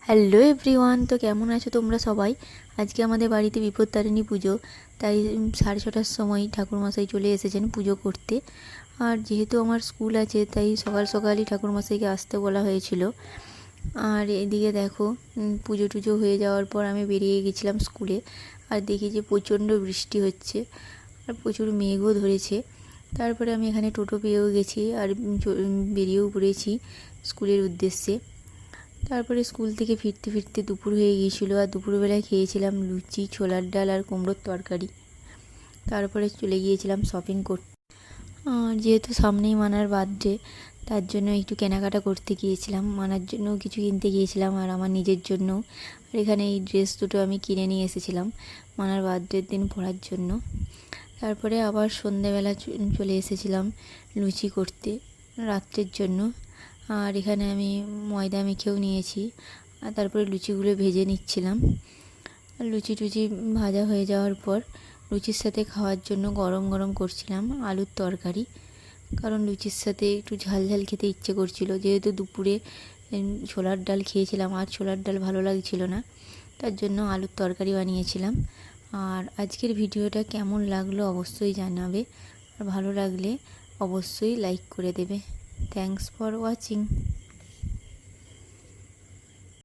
Hello everyone, তো কেমন আছো তোমরা সবাই? আজকে আমাদের বাড়িতে বিপত্তারিণী পুজো, তাই 6:30টার সময় ঠাকুরমশাই চলে এসেছেন পুজো করতে। আর যেহেতু আমার স্কুল আছে তাই সকাল সকালই ঠাকুরমশাইকে আসতে বলা হয়েছিল। আর এদিকে দেখো, পুজো টুজো হয়ে যাওয়ার পর আমি বেরিয়ে গেছিলাম স্কুলে। আর দেখি যে প্রচণ্ড বৃষ্টি হচ্ছে আর প্রচুর মেঘও ধরেছে। তারপরে আমি এখানে টোটো পেয়েও গেছি আর বেরিয়েও পড়েছি স্কুলের উদ্দেশ্যে। তারপরে স্কুল থেকে ফিরতে ফিরতে দুপুর হয়ে গিয়েছিলো আর দুপুরবেলায় খেয়েছিলাম লুচি, ছোলার ডাল আর কুমড়োর তরকারি। তারপরে চলে গিয়েছিলাম শপিং করতে। যেহেতু সামনেই মানার বার্থডে, তার জন্য একটু কেনাকাটা করতে গিয়েছিলাম। মানার জন্য কিছু কিনতে গিয়েছিলাম আর আমার নিজের জন্য। আর এখানে এই ড্রেস দুটো আমি কিনে নিয়ে এসেছিলাম মানার বার্থডের দিন পরার জন্য। তারপরে আবার সন্ধেবেলা চলে এসেছিলাম লুচি করতে রাত্রের জন্য। আর এখানে আমি ময়দা মেখেও নিয়েছি আর তারপরে লুচিগুলো ভেজে নিচ্ছিলাম। আর লুচি টুচি ভাজা হয়ে যাওয়ার পর লুচির সাথে খাওয়ার জন্য গরম গরম করছিলাম আলুর তরকারি, কারণ লুচির সাথে একটু ঝাল ঝাল খেতে ইচ্ছে করছিল। যেহেতু দুপুরে ছোলার ডাল খেয়েছিলাম আর ছোলার ডাল ভালো লাগছিল না, তার জন্য আলুর তরকারি বানিয়েছিলাম। আর আজকের ভিডিওটা কেমন লাগলো অবশ্যই জানাবে, আর ভালো লাগলে অবশ্যই লাইক করে দেবে। Thanks for watching.